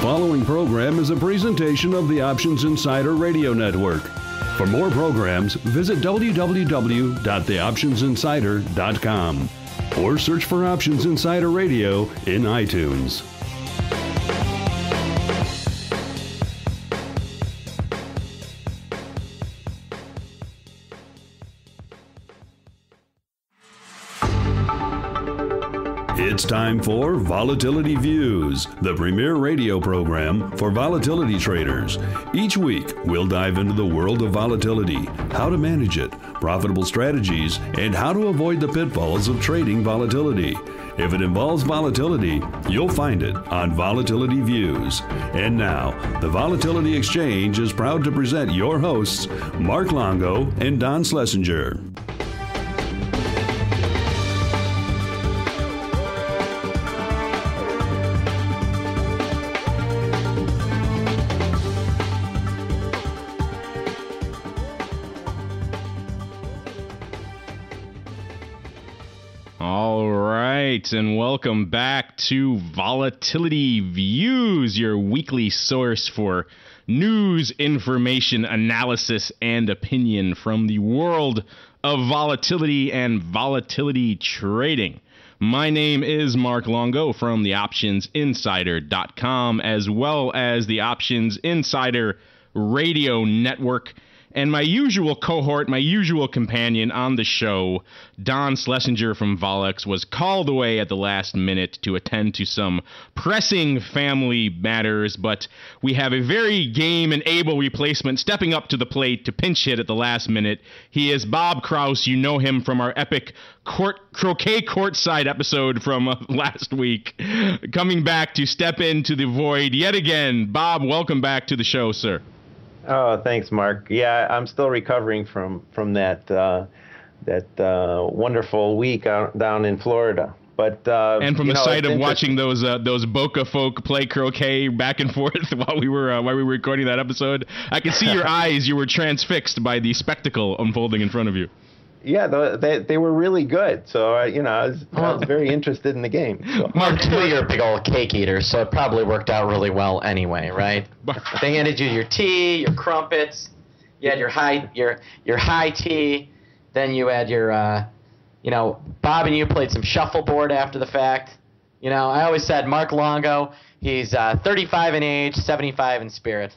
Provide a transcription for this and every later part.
following program is a presentation of the Options Insider Radio Network. For more programs, visit www.theoptionsinsider.com or search for Options Insider Radio in iTunes. It's time for Volatility Views, the premier radio program for volatility traders. Each week, we'll dive into the world of volatility, how to manage it, profitable strategies, and how to avoid the pitfalls of trading volatility. If it involves volatility, you'll find it on Volatility Views. And now, the Volatility Exchange is proud to present your hosts, Mark Longo and Don Schlesinger. And welcome back to Volatility Views, your weekly source for news, information, analysis, and opinion from the world of volatility and volatility trading. My name is Mark Longo from the OptionsInsider.com, as well as the Options Insider Radio Network. And my usual cohort, my usual companion on the show, Don Schlesinger from Volex, was called away at the last minute to attend to some pressing family matters, but we have a very game and able replacement stepping up to the plate to pinch hit at the last minute. He is Bob Kraus. You know him from our epic croquet courtside episode from last week. Coming back to step into the void yet again. Bob, welcome back to the show, sir. Oh, thanks, Mark. Yeah, I'm still recovering from that wonderful week down in Florida. But and from the sight of watching those Boca folk play croquet back and forth while we were recording that episode, I could see your eyes. You were transfixed by the spectacle unfolding in front of you. Yeah, they were really good. So, I was very interested in the game. So. Mark, you're a big old cake eater, so it probably worked out really well anyway, right? They handed you your tea, your crumpets. You had your high tea. Then you had your, Bob and you played some shuffleboard after the fact. You know, I always said Mark Longo, he's 35 in age, 75 in spirit.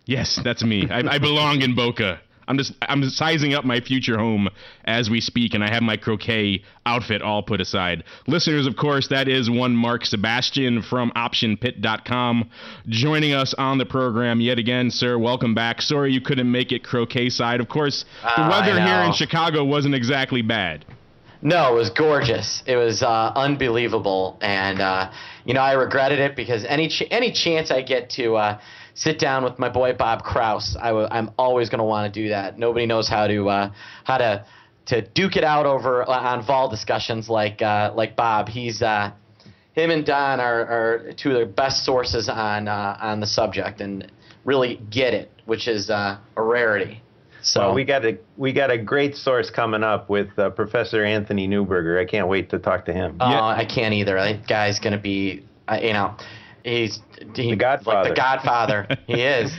Yes, that's me. I belong in Boca. I'm just sizing up my future home as we speak, and I have my croquet outfit all put aside. Listeners, of course, that is one Mark Sebastian from OptionPit.com joining us on the program yet again, sir. Welcome back. Sorry you couldn't make it croquet side. Of course, the weather here in Chicago wasn't exactly bad. No, it was gorgeous. It was unbelievable, and I regretted it because any chance I get to sit down with my boy Bob Kraus, I'm always going to want to do that. Nobody knows how to duke it out over on vol discussions like Bob. He's him and Don are two of the best sources on the subject and really get it, which is a rarity. So well, we got a great source coming up with Professor Anthony Neuberger. I can't wait to talk to him. Oh, yeah. I can't either. That guy's going to be, He's the Godfather. Like the Godfather. He is.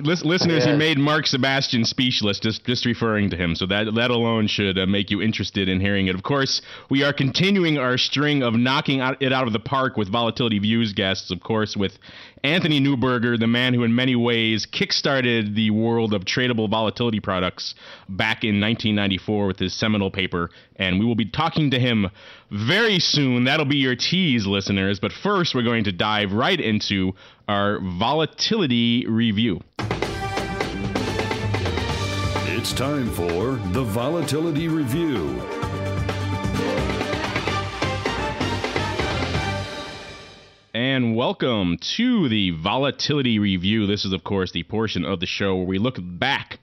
Listeners, he made Mark Sebastian speechless just referring to him. So that alone should make you interested in hearing it. Of course, we are continuing our string of knocking it out of the park with Volatility Views guests, of course, with Anthony Neuberger, the man who in many ways kickstarted the world of tradable volatility products back in 1994 with his seminal paper. And we will be talking to him very soon. That'll be your tease, listeners. But first, we're going to dive right into our volatility review. It's time for the Volatility Review. And welcome to the Volatility Review. This is, of course, the portion of the show where we look back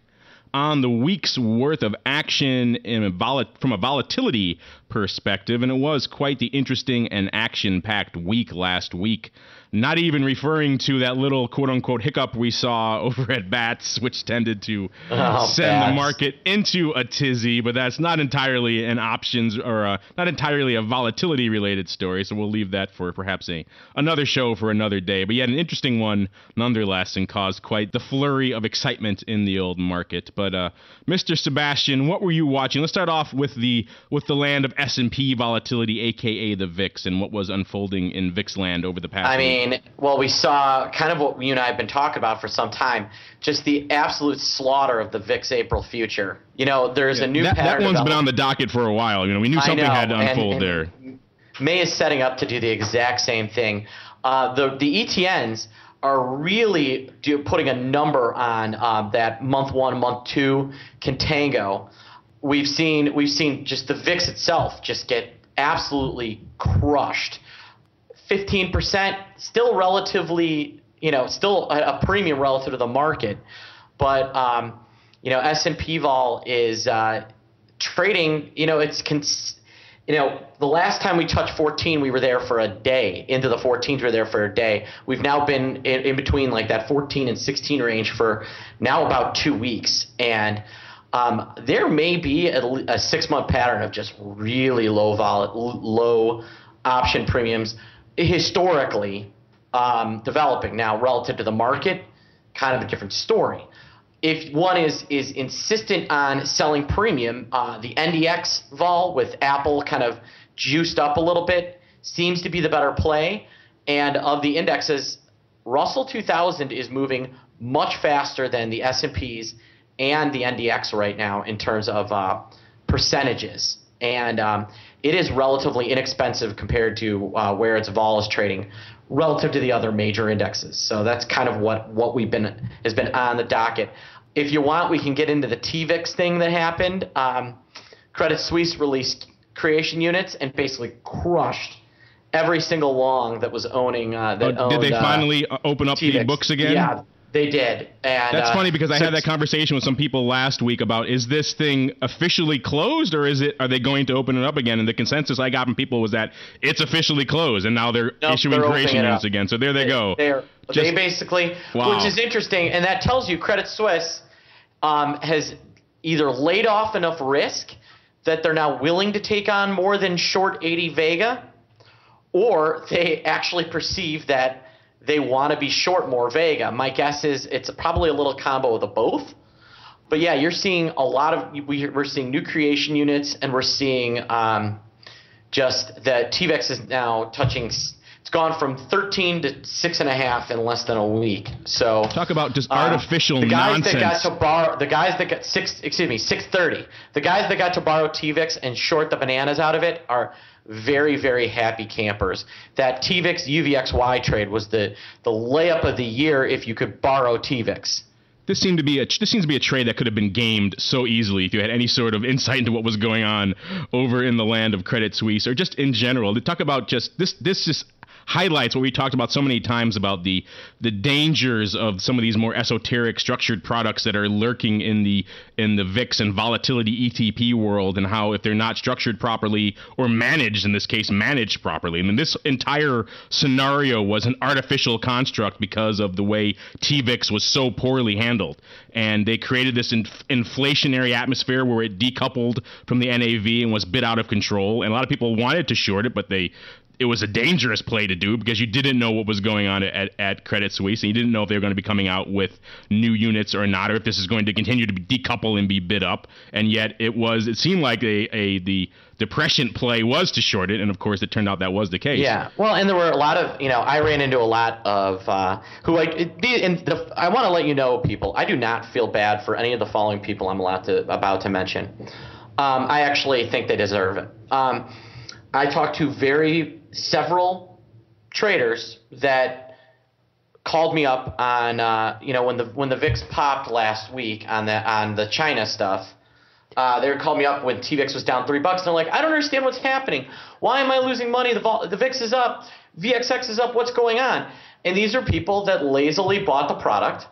on the week's worth of action from a volatility perspective. And it was quite the interesting and action-packed week last week. Not even referring to that little quote-unquote hiccup we saw over at Bats, which tended to send the market into a tizzy, but that's not entirely an options or not entirely a volatility-related story, so we'll leave that for perhaps another show for another day. But yet an interesting one nonetheless, and caused quite the flurry of excitement in the old market. But Mr. Sebastian, what were you watching? Let's start off with the land of S&P volatility, aka the VIX, and what was unfolding in VIX land over the past week. Well, we saw kind of what you and I have been talking about for some time, just the absolute slaughter of the VIX April future. There's a new pattern. That one's been on the docket for a while. We knew something had to unfold there. May is setting up to do the exact same thing. The ETNs are really putting a number on that month 1, month 2 contango. We've seen just the VIX itself just get absolutely crushed. 15%, still relatively, still a premium relative to the market. But, S&P vol is trading, the last time we touched 14, we were there for a day. Into the 14s, we were there for a day. We've now been in between like that 14 and 16 range for now about 2 weeks. And there may be a 6-month pattern of just really low option premiums historically developing. Now, relative to the market, kind of a different story. If one is insistent on selling premium, the NDX vol with Apple kind of juiced up a little bit seems to be the better play. And of the indexes, Russell 2000 is moving much faster than the S&Ps and the NDX right now in terms of percentages. And it is relatively inexpensive compared to where its vol is trading relative to the other major indexes. So that's kind of what has been on the docket. If you want, we can get into the TVIX thing that happened. Credit Suisse released creation units and basically crushed every single long that was owning did they finally open up TVIX. The books again? Yeah, they did. And that's funny because I had that conversation with some people last week about, is this thing officially closed or are they going to open it up again? And the consensus I got from people was that it's officially closed and now they're issuing creation units again. So there they go. They basically, wow. Which is interesting, and that tells you Credit Suisse has either laid off enough risk that they're now willing to take on more than short 80 Vega, or they actually perceive that they want to be short more Vega. My guess is it's probably a little combo of the both. But yeah, you're seeing we're seeing new creation units, and we're seeing just that TVIX is now touching. It's gone from 13 to 6.5 in less than a week. So talk about just artificial nonsense. The guys that got 630. The guys that got to borrow TVIX and short the bananas out of it are very, very happy campers. That TVIX UVXY trade was the layup of the year if you could borrow TVIX. This seems to be a trade that could have been gamed so easily if you had any sort of insight into what was going on over in the land of Credit Suisse, or just in general. To talk about just this just highlights what we talked about so many times about the dangers of some of these more esoteric structured products that are lurking in the VIX and volatility ETP world, and how if they're not structured properly or managed, in this case managed properly. I mean, this entire scenario was an artificial construct because of the way TVIX was so poorly handled, and they created this inflationary atmosphere where it decoupled from the NAV and was bit out of control, and a lot of people wanted to short it, but it was a dangerous play to do because you didn't know what was going on at Credit Suisse, and you didn't know if they were going to be coming out with new units or not, or if this is going to continue to decouple and be bid up. And yet it seemed like the prescient play was to short it, and of course it turned out that was the case. Yeah, well, and there were a lot of, I ran into a lot of I want to let you know, people, I do not feel bad for any of the following people I'm about to mention. I actually think they deserve it. I talked to several traders that called me up on when the VIX popped last week on the China stuff. They called me up when TVIX was down $3, and they're like, I don't understand what's happening. Why am I losing money? The VIX is up, VXX is up. What's going on? And these are people that lazily bought the product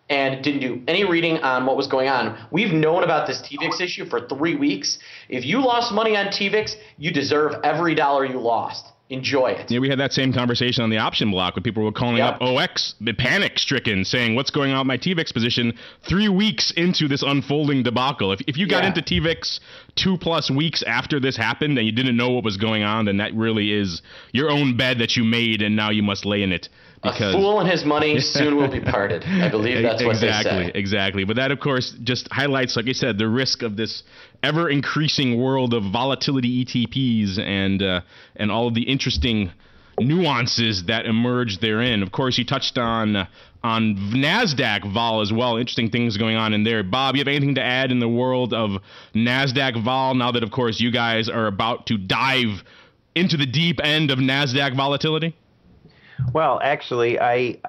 and didn't do any reading on what was going on. We've known about this TVIX issue for 3 weeks. If you lost money on TVIX, you deserve every dollar you lost. Enjoy it. Yeah, we had that same conversation on the option block when people were calling up OX, panic-stricken, saying, what's going on with my TVIX position 3 weeks into this unfolding debacle? If you got into TVIX 2+ weeks after this happened and you didn't know what was going on, then that really is your own bed that you made, and now you must lay in it. Because a fool and his money soon will be parted. I believe that's what they say. Exactly. But that, of course, just highlights, like I said, the risk of this ever-increasing world of volatility ETPs and all of the interesting nuances that emerge therein. Of course, you touched on NASDAQ vol as well. Interesting things going on in there. Bob, you have anything to add in the world of NASDAQ vol now that, of course, you guys are about to dive into the deep end of NASDAQ volatility? Well, actually, I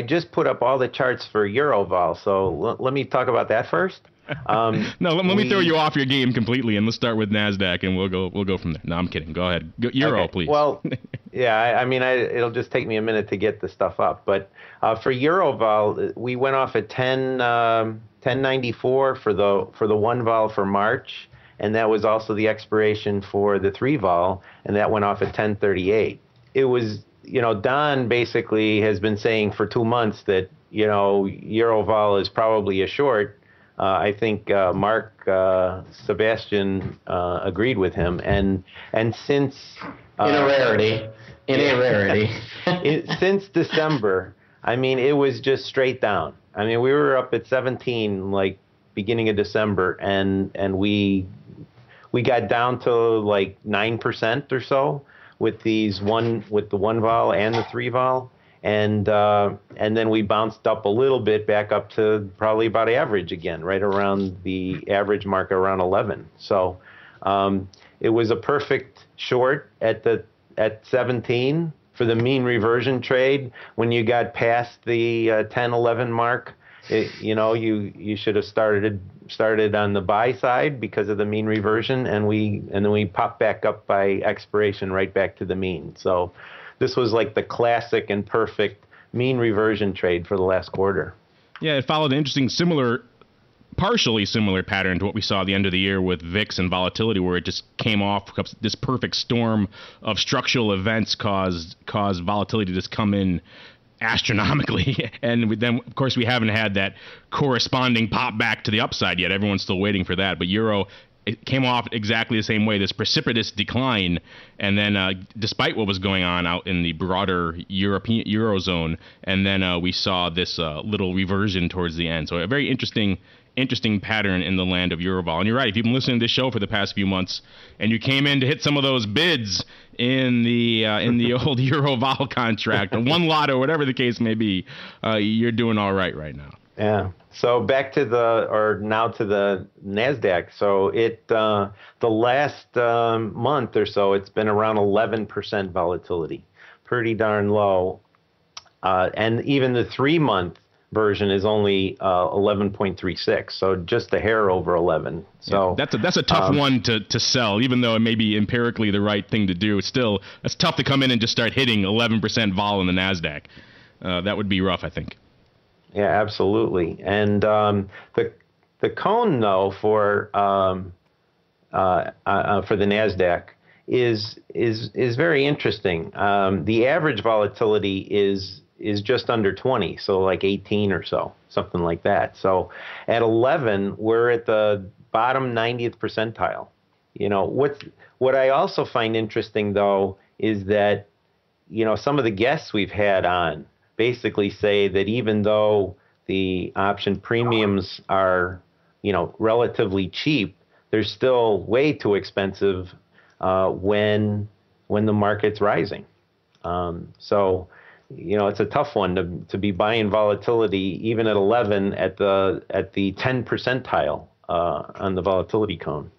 just put up all the charts for Eurovol, so let me talk about that first. No, let me throw you off your game completely, and let's start with NASDAQ, and we'll go from there. No, I'm kidding. Go ahead. Euro, please. Well, yeah, I mean, it'll just take me a minute to get the stuff up, but for Eurovol, we went off at 1094 for the 1 vol for March, and that was also the expiration for the 3 vol, and that went off at 1038. It was. Don basically has been saying for 2 months that, Eurovol is probably a short. I think Mark Sebastian agreed with him. And since... in a rarity. Since December, I mean, it was just straight down. I mean, we were up at 17, like, beginning of December, and we got down to, like, 9% or so. With the 1 vol and the 3 vol, and then we bounced up a little bit back up to probably about average again, right around the average mark around 11. So it was a perfect short at 17 for the mean reversion trade. When you got past the 10-11 mark, you should have started on the buy side because of the mean reversion, and then we popped back up by expiration right back to the mean. So this was like the classic and perfect mean reversion trade for the last quarter. Yeah, it followed an interesting partially similar pattern to what we saw at the end of the year with VIX and volatility, where it just came off this perfect storm of structural events caused volatility to just come in astronomically, and then of course we haven't had that corresponding pop back to the upside yet. Everyone's still waiting for that, but Euro, it came off exactly the same way, this precipitous decline, and then despite what was going on out in the broader Eurozone, and then we saw this little reversion towards the end. So a very interesting pattern in the land of Eurovol. And you're right, if you've been listening to this show for the past few months and you came in to hit some of those bids in the old Eurovol contract, or one lot, or whatever the case may be, you're doing all right now. Yeah. So back to the NASDAQ. So the last month or so, it's been around 11% volatility, pretty darn low. And even the 3-month version is only 11.36, so just a hair over 11. So yeah, that's a tough one to sell, even though it may be empirically the right thing to do. Still, it's tough to come in and just start hitting 11% vol in the NASDAQ. That would be rough, I think. Yeah, absolutely. And the cone though for the NASDAQ is very interesting. The average volatility is just under 20, so like 18 or so, something like that. So at 11, we're at the bottom 90th percentile. What I also find interesting though is that some of the guests we've had on basically say that even though the option premiums are relatively cheap, they're still way too expensive when the market's rising. So it's a tough one to be buying volatility even at 11 at the 10 percentile on the volatility cone.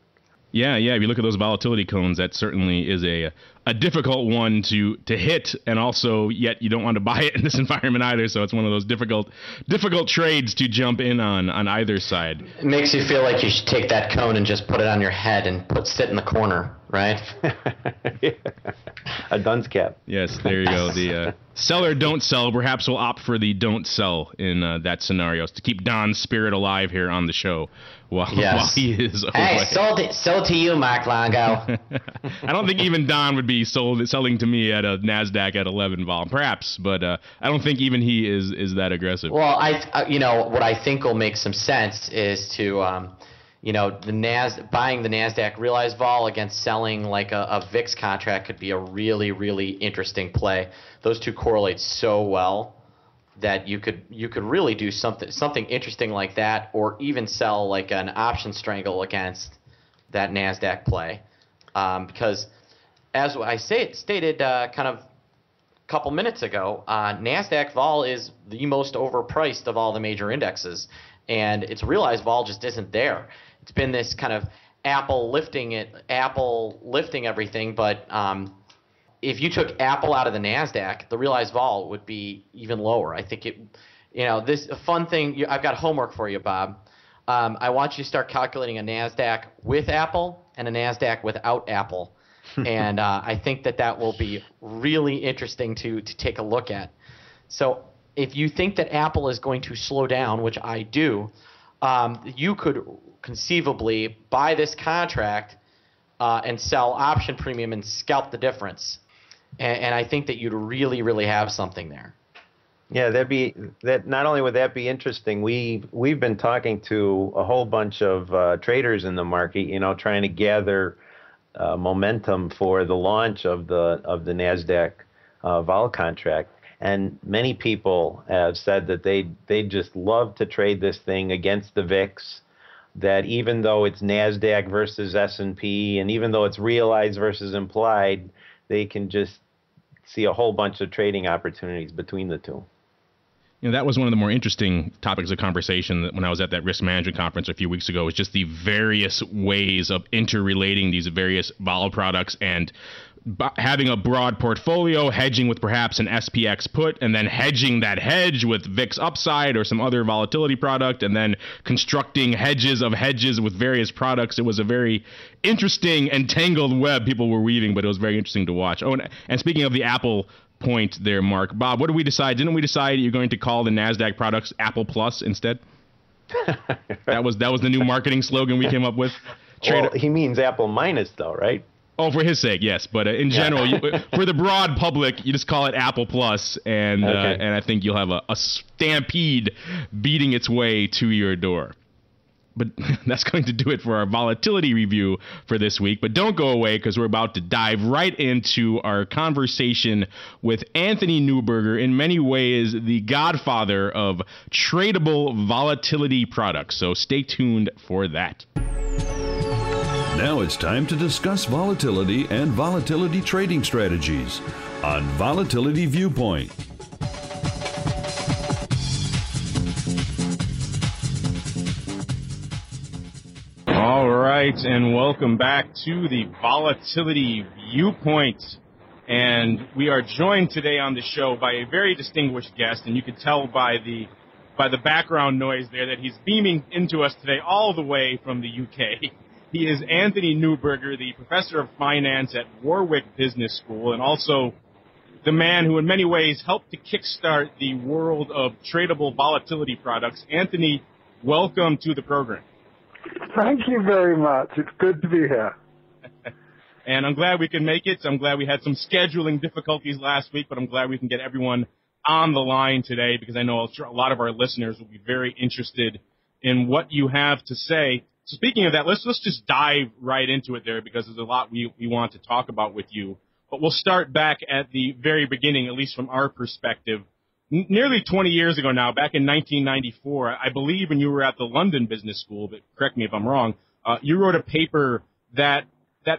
Yeah. If you look at those volatility cones, that certainly is a a difficult one to hit, and also yet you don't want to buy it in this environment either. So it's one of those difficult trades to jump in on either side. It makes you feel like you should take that cone and just put it on your head and sit in the corner, right? A dunce cap. Yes, there you go. The seller don't sell perhaps will opt for the don't sell in that scenario to keep Don's spirit alive here on the show while he is away. Hey, sold to you, Mark Longo. I don't think even Don would be selling to me at a NASDAQ at 11 vol, perhaps, but I don't think even he is that aggressive. Well, what I think will make some sense is to buying the NASDAQ realized vol against selling like a VIX contract could be a really, really interesting play. Those two correlate so well that you could really do something interesting like that, or even sell like an option strangle against that NASDAQ play. Because as I stated kind of a couple minutes ago, NASDAQ vol is the most overpriced of all the major indexes, and its realized vol just isn't there. It's been this kind of Apple lifting everything, but if you took Apple out of the NASDAQ, the realized vol would be even lower. I think this a fun thing. I've got homework for you, Bob. I want you to start calculating a NASDAQ with Apple and a NASDAQ without Apple, and I think that will be really interesting to take a look at. So if you think that Apple is going to slow down, which I do, you could conceivably buy this contract and sell option premium and scalp the difference. And I think that you'd really, really have something there. Yeah, not only would that be interesting, we've been talking to a whole bunch of traders in the market, trying to gather momentum for the launch of the NASDAQ vol contract. And many people have said that they just love to trade this thing against the VIX, that even though it's NASDAQ versus S&P, and even though it's realized versus implied, they can just see a whole bunch of trading opportunities between the two. That was one of the more interesting topics of conversation when I was at that risk management conference a few weeks ago, was just the various ways of interrelating these various vol products and having a broad portfolio, hedging with perhaps an SPX put, and then hedging that hedge with VIX upside or some other volatility product, and then constructing hedges with various products. It was a very interesting and tangled web people were weaving, but it was very interesting to watch. Oh, and speaking of the Apple point there, Mark, Bob, what did we decide? Didn't we decide you're going to call the NASDAQ products Apple Plus instead? That was the new marketing slogan we came up with. Well, he means Apple minus, though, right? Oh, for his sake, yes. But in general, for the broad public, you just call it Apple Plus, and I think you'll have a stampede beating its way to your door. But that's going to do it for our volatility review for this week. But don't go away, because we're about to dive right into our conversation with Anthony Neuberger, in many ways the godfather of tradable volatility products. So stay tuned for that. Now it's time to discuss volatility and volatility trading strategies on Volatility Viewpoint. All right, and welcome back to the Volatility Viewpoint. And we are joined today on the show by a very distinguished guest, and you can tell by the background noise there that he's beaming into us today all the way from the UK. He is Anthony Neuberger, the professor of finance at Warwick Business School, and also the man who in many ways helped to kickstart the world of tradable volatility products. Anthony, welcome to the program. Thank you very much. It's good to be here. And I'm glad we can make it. I'm glad we had some scheduling difficulties last week, but I'm glad we can get everyone on the line today, because I know a lot of our listeners will be very interested in what you have to say. So speaking of that, let's just dive right into it there, because there's a lot we want to talk about with you. But we'll start back at the very beginning, at least from our perspective. Nearly 20 years ago now, back in 1994, I believe when you were at the London Business School, but correct me if I'm wrong, you wrote a paper that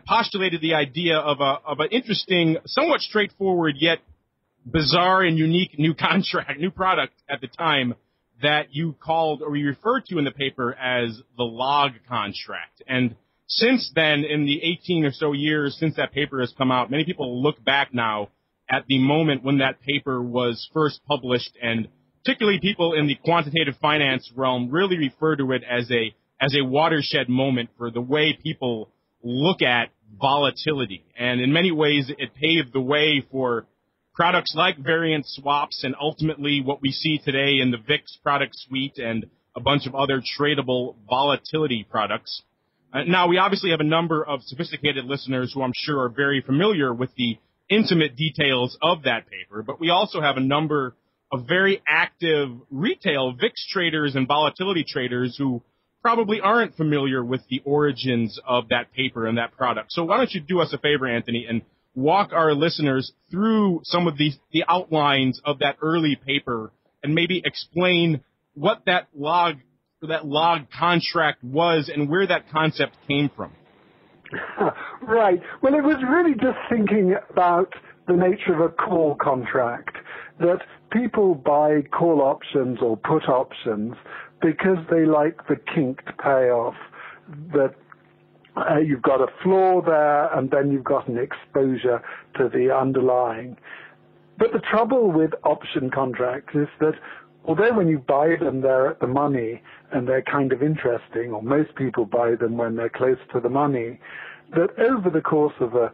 postulated the idea of an interesting, somewhat straightforward yet bizarre and unique new product at the time, that you called, or you referred to in the paper as the log contract. And since then, in the 18 or so years since that paper has come out, many people look back now at the moment when that paper was first published, and particularly people in the quantitative finance realm really refer to it as a watershed moment for the way people look at volatility. And in many ways, it paved the way for products like variance swaps and ultimately what we see today in the VIX product suite and a bunch of other tradable volatility products. Now, we obviously have a number of sophisticated listeners who I'm sure are very familiar with the intimate details of that paper, but we also have a number of very active retail VIX traders and volatility traders who probably aren't familiar with the origins of that paper and that product. So why don't you do us a favor, Anthony, and walk our listeners through some of the outlines of that early paper and maybe explain what that log contract was and where that concept came from. Right. Well, it was really just thinking about the nature of a call contract, that people buy call options or put options because they like the kinked payoff, that you've got a floor there and then you've got an exposure to the underlying. But the trouble with option contracts is that although when you buy them, they're at the money and they're kind of interesting, or most people buy them when they're close to the money, that over the course of a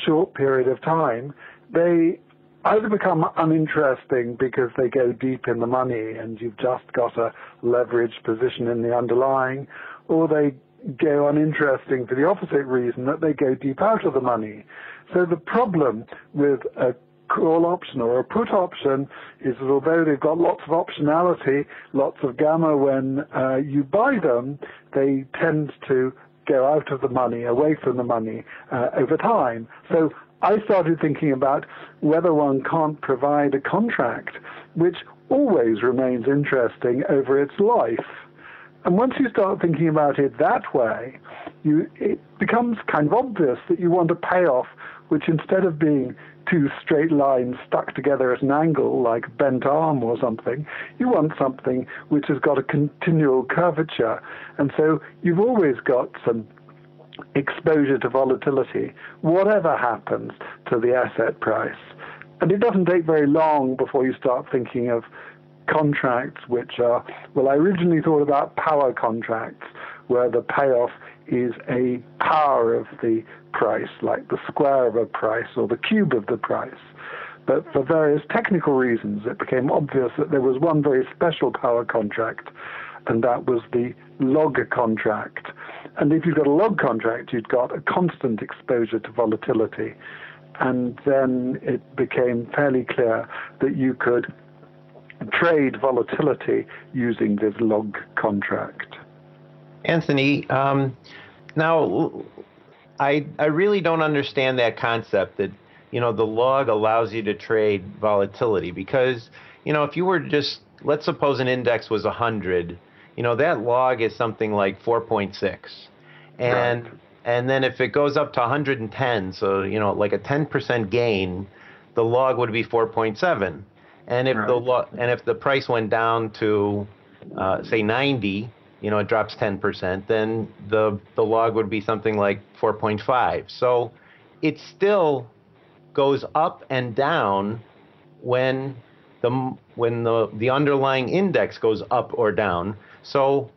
short period of time, they either become uninteresting because they go deep in the money and you've just got a leveraged position in the underlying, or they go uninteresting for the opposite reason, that they go deep out of the money. So the problem with a call option or a put option is that although they've got lots of optionality, lots of gamma when you buy them, they tend to go out of the money, away from the money over time. So I started thinking about whether one can't provide a contract which always remains interesting over its life. And once you start thinking about it that way, it becomes kind of obvious that you want a payoff which, instead of being two straight lines stuck together at an angle like bent arm or something, you want something which has got a continual curvature. And so you've always got some exposure to volatility, whatever happens to the asset price. And it doesn't take very long before you start thinking of contracts which are, well, I originally thought about power contracts, where the payoff is a power of the price, like the square of a price or the cube of the price. But for various technical reasons, it became obvious that there was one very special power contract, and that was the log contract. And if you've got a log contract, you've got a constant exposure to volatility. And then it became fairly clear that you could trade volatility using this log contract. Anthony, now I really don't understand that concept that, the log allows you to trade volatility, because, if you were just, let's suppose an index was 100, that log is something like 4.6. And right. And then if it goes up to 110, so, like a 10% gain, the log would be 4.7. And if right. If the price went down to, say, 90, it drops 10%, then the log would be something like 4.5. So it still goes up and down when the underlying index goes up or down. So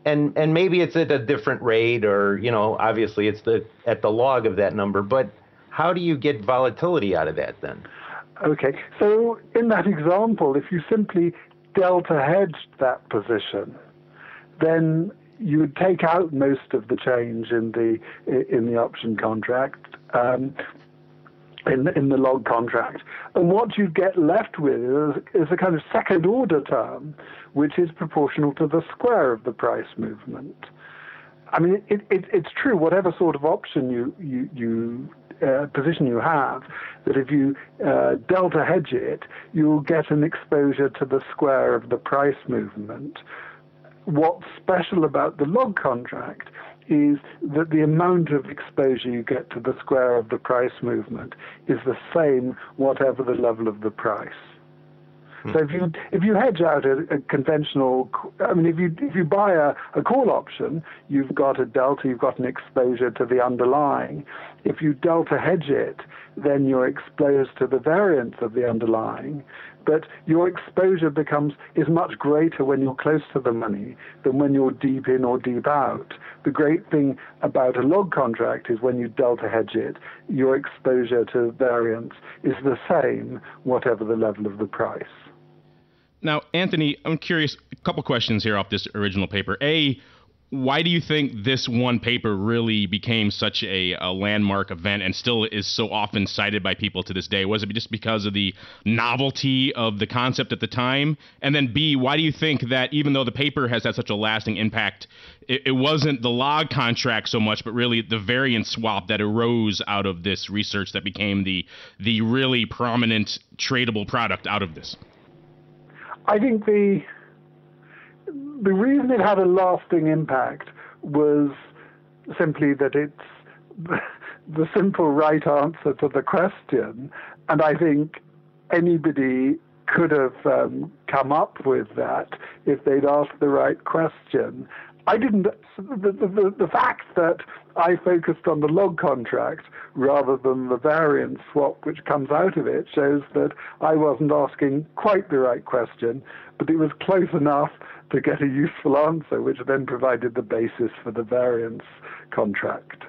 and maybe it's at a different rate, or obviously it's at the log of that number. But how do you get volatility out of that then? Okay, so in that example, if you simply delta hedged that position, then you would take out most of the change in the option contract, in the log contract, and what you get left with is a kind of second order term, which is proportional to the square of the price movement. I mean, it's true, whatever sort of option you position you have, that if you delta hedge it, you'll get an exposure to the square of the price movement. What's special about the log contract is that the amount of exposure you get to the square of the price movement is the same whatever the level of the price. So if you hedge out a conventional, I mean, if you buy a call option, you've got a delta, you've got an exposure to the underlying. If you delta hedge it, then you're exposed to the variance of the underlying. But your exposure is much greater when you're close to the money than when you're deep in or deep out. The great thing about a log contract is when you delta hedge it, your exposure to variance is the same, whatever the level of the price. Now, Anthony, I'm curious, a couple questions here off this original paper. A, why do you think this one paper really became such a landmark event and still is so often cited by people to this day? Was it just because of the novelty of the concept at the time? And then B, why do you think that even though the paper has had such a lasting impact, it wasn't the log contract so much, but really the variance swap that arose out of this research that became the really prominent tradable product out of this? I think the reason it had a lasting impact was simply that it's the simple right answer to the question. And I think anybody could have come up with that if they'd asked the right question. I didn't. The fact that I focused on the log contract rather than the variance swap which comes out of it shows that I wasn't asking quite the right question, but it was close enough to get a useful answer, which then provided the basis for the variance contract.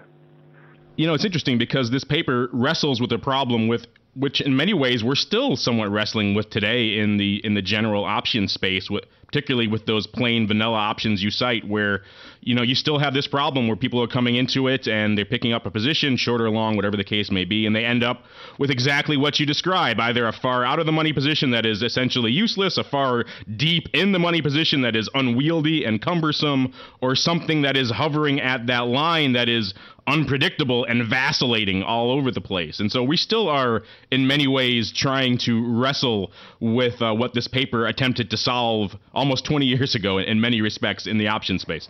You know, it's interesting because this paper wrestles with a problem which in many ways we're still somewhat wrestling with today in the general option space, particularly with those plain vanilla options you cite, where, you know, you still have this problem where people are coming into it and they're picking up a position, short or long, whatever the case may be, and they end up with exactly what you describe, either a far out of the money position that is essentially useless, a far deep in the money position that is unwieldy and cumbersome, or something that is hovering at that line that is unpredictable and vacillating all over the place. And so we still are, in many ways, trying to wrestle with what this paper attempted to solve almost 20 years ago in many respects in the option space.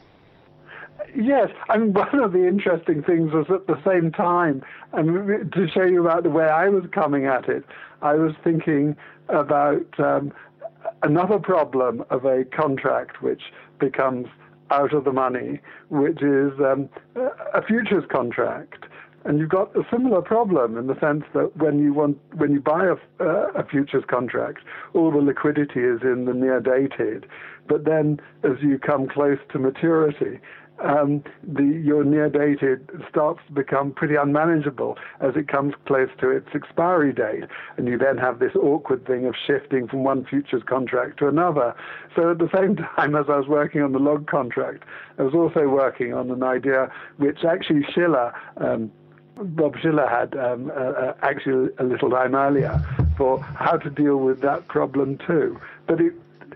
Yes, I mean, one of the interesting things was at the same time, and to show you about the way I was coming at it, I was thinking about another problem of a contract which becomes out of the money, which is a futures contract. And you've got a similar problem in the sense that when you buy a futures contract, all the liquidity is in the near dated, but then as you come close to maturity, your near dated starts to become pretty unmanageable as it comes close to its expiry date, and you then have this awkward thing of shifting from one futures contract to another. So at the same time as I was working on the log contract, I was also working on an idea which actually Bob Shiller had actually a little time earlier for how to deal with that problem too. But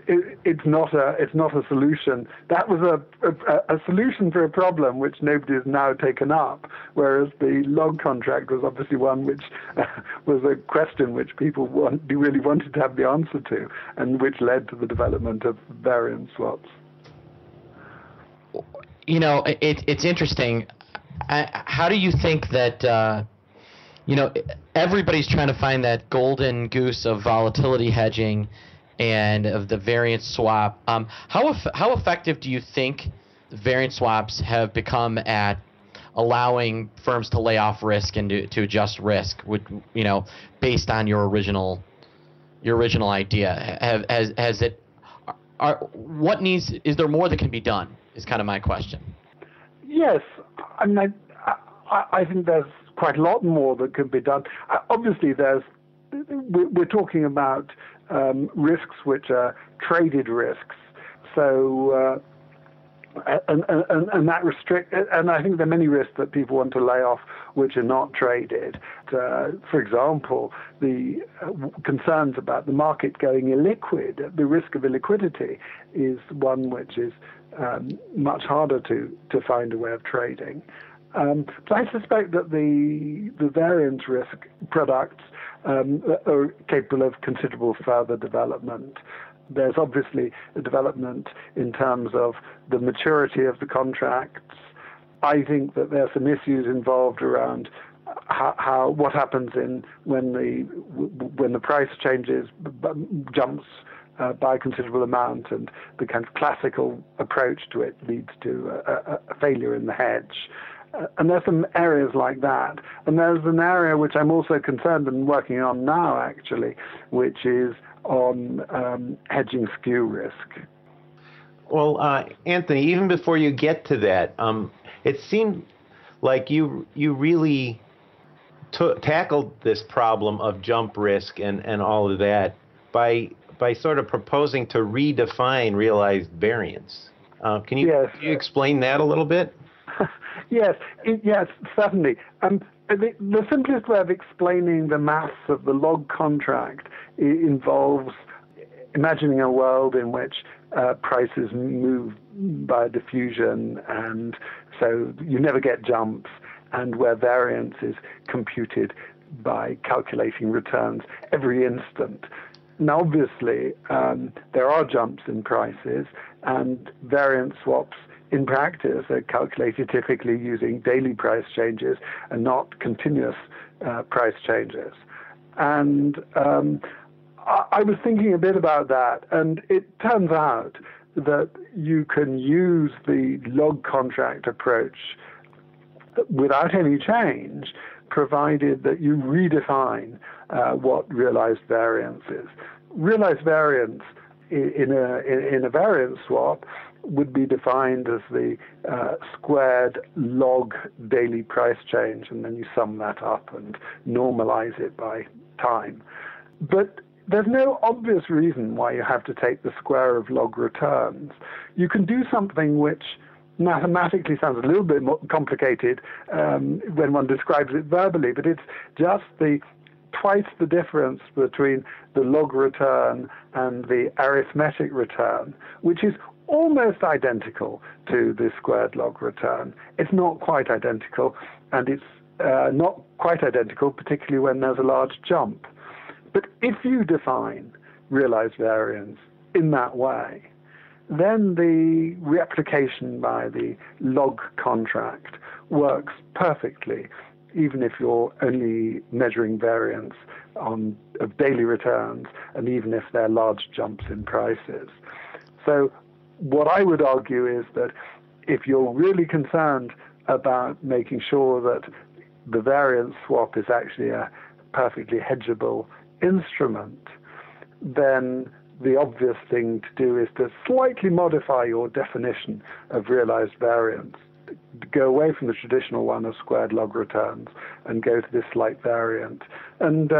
it's not a solution. That was a solution for a problem which nobody has now taken up, whereas the log contract was obviously one which was a question which people really wanted to have the answer to, and which led to the development of variance swaps. You know, it's interesting. How do you think that, everybody's trying to find that golden goose of volatility hedging and of the variance swap. How effective do you think variance swaps have become at allowing firms to lay off risk and to adjust risk, based on your original idea? Is there more that can be done, is kind of my question. Yes, I mean, I think there's quite a lot more that could be done. Obviously, we're talking about risks which are traded risks. So, and I think there are many risks that people want to lay off which are not traded. For example, the concerns about the market going illiquid, the risk of illiquidity, is one which is much harder to find a way of trading. But I suspect that the variance risk products are capable of considerable further development. There's obviously a development in terms of the maturity of the contracts. I think that there are some issues involved around what happens when the price changes, jumps by a considerable amount, and the kind of classical approach to it leads to a failure in the hedge. And there's some areas like that. And there's an area which I'm also concerned and working on now, actually, which is on hedging skew risk. Well, Anthony, even before you get to that, it seemed like you really tackled this problem of jump risk and all of that by sort of proposing to redefine realized variance. Can you explain that a little bit? Yes, certainly. The simplest way of explaining the maths of the log contract involves imagining a world in which prices move by diffusion, and so you never get jumps, and where variance is computed by calculating returns every instant. Now, obviously, there are jumps in prices, and variance swaps in practice are calculated typically using daily price changes and not continuous price changes. And I was thinking a bit about that, and it turns out that you can use the log contract approach without any change, provided that you redefine what realized variance is. Realized variance in a variance swap would be defined as the squared log daily price change, and then you sum that up and normalize it by time. But there's no obvious reason why you have to take the square of log returns. You can do something which mathematically sounds a little bit more complicated when one describes it verbally, but it's just twice the difference between the log return and the arithmetic return, which is almost identical to the squared log return. It's not quite identical, and it's not quite identical, particularly when there's a large jump. But if you define realized variance in that way, then the replication by the log contract works perfectly, even if you're only measuring variance of daily returns, and even if there are large jumps in prices. So what I would argue is that if you're really concerned about making sure that the variance swap is actually a perfectly hedgeable instrument, then the obvious thing to do is to slightly modify your definition of realized variance, go away from the traditional one of squared log returns and go to this slight variant. And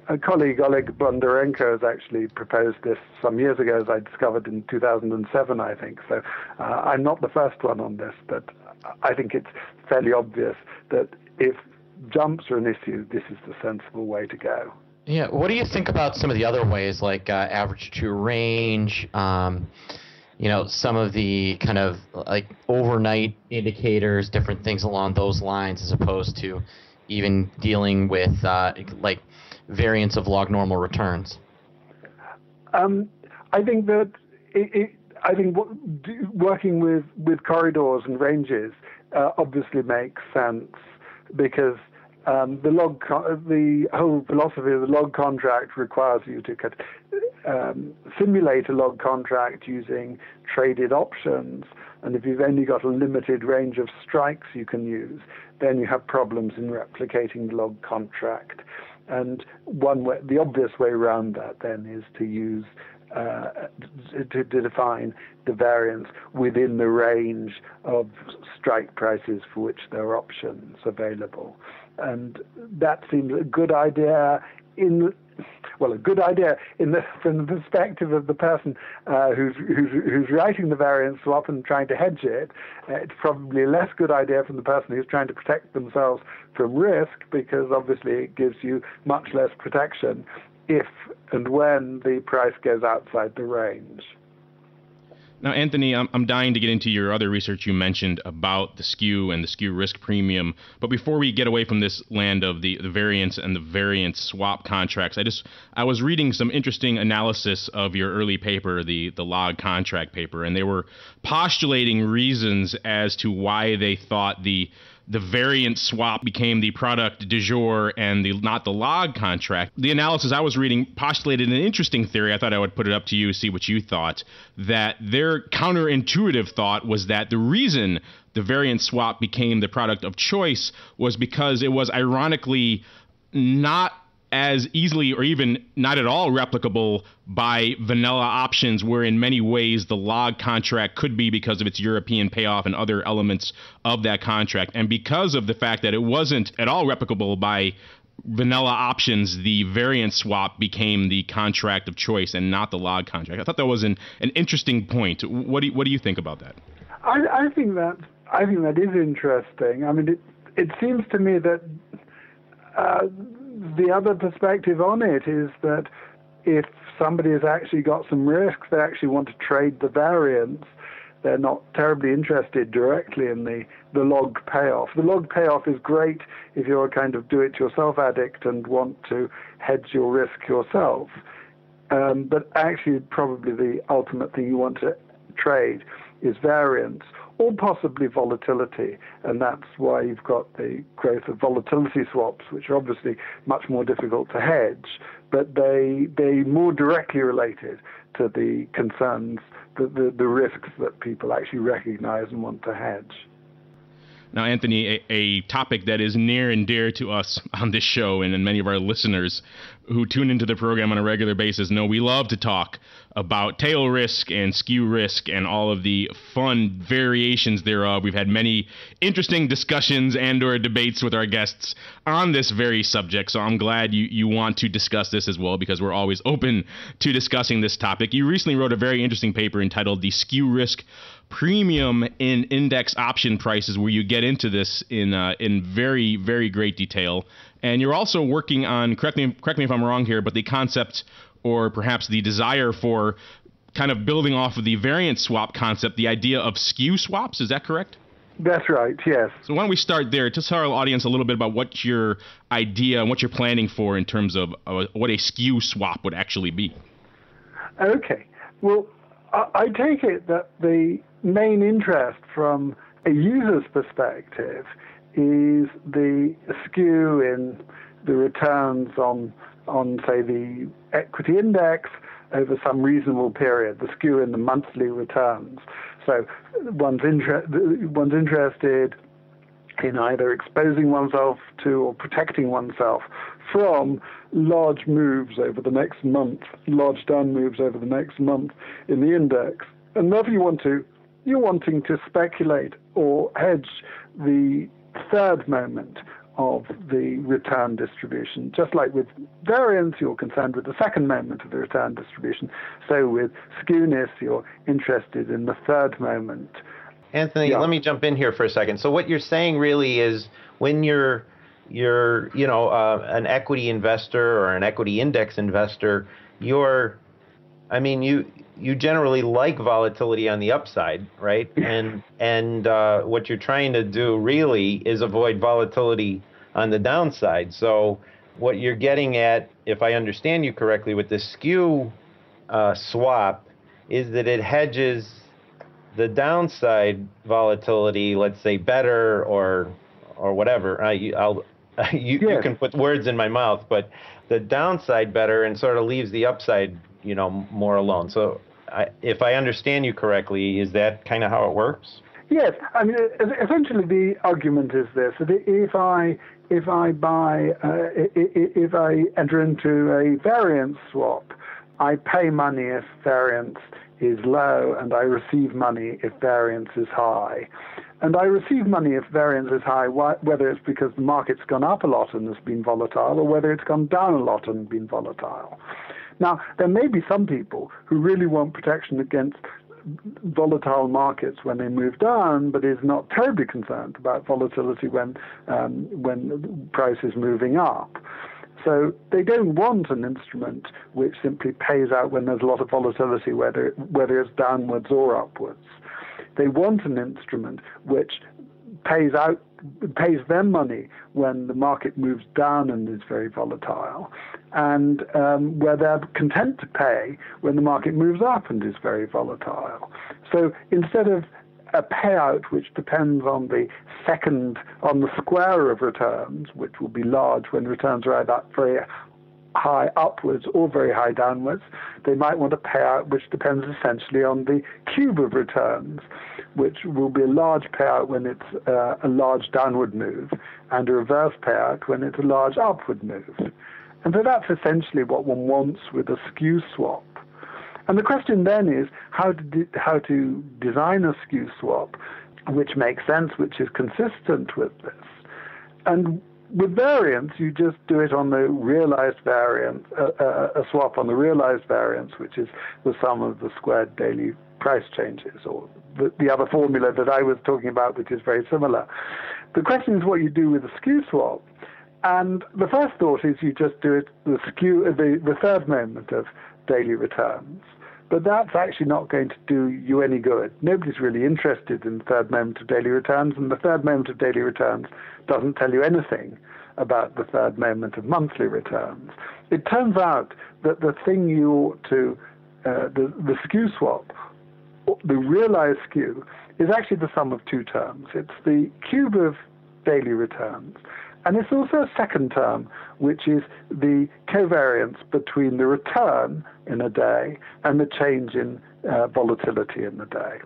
a colleague, Oleg Bondarenko, has actually proposed this some years ago, as I discovered in 2007, I think. So I'm not the first one on this, but I think it's fairly obvious that if jumps are an issue, this is the sensible way to go. Yeah, what do you think about some of the other ways, like average true range, some of the kind of like overnight indicators, different things along those lines, as opposed to even dealing with like variance of log normal returns? I think that working with corridors and ranges obviously makes sense, because the whole philosophy of the log contract requires you to simulate a log contract using traded options, and if you've only got a limited range of strikes you can use, then you have problems in replicating the log contract. And the obvious way around that then is to use to define the variance within the range of strike prices for which there are options available. And that seems a good idea from the perspective of the person who's writing the variance swap and trying to hedge it. It's probably a less good idea from the person who's trying to protect themselves from risk, because obviously it gives you much less protection if and when the price goes outside the range. Now, Anthony, I'm dying to get into your other research you mentioned about the skew and the skew risk premium. But before we get away from this land of the variance and the variance swap contracts, I was reading some interesting analysis of your early paper, the log contract paper, and they were postulating reasons as to why they thought the the variance swap became the product du jour and not the log contract. The analysis I was reading postulated an interesting theory. I thought I would put it up to you, see what you thought, that their counterintuitive thought was that the reason the variance swap became the product of choice was because it was ironically not as easily or even not at all replicable by vanilla options, where in many ways the log contract could be because of its European payoff and other elements of that contract. And because of the fact that it wasn't at all replicable by vanilla options, the variance swap became the contract of choice and not the log contract. I thought that was an interesting point. What do you think about that? I think that is interesting. I mean, it seems to me that the other perspective on it is that if somebody has actually got some risk, they actually want to trade the variance. They're not terribly interested directly in the log payoff. The log payoff is great if you're a kind of do-it-yourself addict and want to hedge your risk yourself. But actually, probably the ultimate thing you want to trade is variance, or possibly volatility, and that's why you've got the growth of volatility swaps, which are obviously much more difficult to hedge, but they more directly related to the concerns, the risks that people actually recognize and want to hedge. Now, Anthony, a topic that is near and dear to us on this show, and many of our listeners who tune into the program on a regular basis know we love to talk about tail risk and skew risk and all of the fun variations thereof. We've had many interesting discussions and or debates with our guests on this very subject, so I'm glad you want to discuss this as well, because we're always open to discussing this topic. You recently wrote a very interesting paper entitled "The Skew Risk Premium in Index Option Prices," where you get into this in very, very great detail. And you're also working on, correct me if I'm wrong here, but the concept, or perhaps the desire for kind of building off of the variance swap concept, the idea of skew swaps. Is that correct? That's right, yes. So why don't we start there? Just tell our audience a little bit about what your idea and what you're planning for in terms of what a skew swap would actually be. Okay. Well, I take it that the main interest from a user's perspective is the skew in the returns on say, the equity index over some reasonable period, the skew in the monthly returns. So one's interested in either exposing oneself to or protecting oneself from large moves over the next month, large down moves over the next month in the index. And therefore you're wanting to speculate or hedge the third moment of the return distribution. Just like with variance, you're concerned with the second moment of the return distribution. So with skewness, you're interested in the third moment. Anthony, let me jump in here for a second. So what you're saying really is when you're an equity investor or an equity index investor, you generally like volatility on the upside, right? And what you're trying to do really is avoid volatility on the downside. So what you're getting at, if I understand you correctly, with the skew swap is that it hedges the downside volatility, let's say better or whatever. You can put words in my mouth, but the downside better and sort of leaves the upside, more alone. So if I understand you correctly, is that kind of how it works? Yes. I mean, essentially the argument is this: that if I enter into a variance swap, I pay money if variance is low, and I receive money if variance is high. And I receive money if variance is high, whether it's because the market's gone up a lot and has been volatile, or whether it's gone down a lot and been volatile. Now, there may be some people who really want protection against volatile markets when they move down, but is not terribly concerned about volatility when the price is moving up. So they don't want an instrument which simply pays out when there's a lot of volatility, whether it's downwards or upwards. They want an instrument which pays them money when the market moves down and is very volatile, and where they're content to pay when the market moves up and is very volatile. So instead of a payout which depends on the square of returns, which will be large when returns are either very high upwards or very high downwards. They might want a payout which depends essentially on the cube of returns, which will be a large payout when it's a large downward move, and a reverse payout when it's a large upward move. And so that's essentially what one wants with a skew swap. And the question then is how to design a skew swap which makes sense, which is consistent with this. And with variance, you just do it on the realized variance, a swap on the realized variance, which is the sum of the squared daily price changes, or the other formula that I was talking about, which is very similar. The question is what you do with a skew swap. And the first thought is you just do it the third moment of daily returns. But that's actually not going to do you any good. Nobody's really interested in the third moment of daily returns, and the third moment of daily returns doesn't tell you anything about the third moment of monthly returns. It turns out that the thing you ought to, the skew swap, the realized skew, is actually the sum of two terms. It's the cube of daily returns, and it's also a second term, which is the covariance between the return in a day and the change in volatility in the day.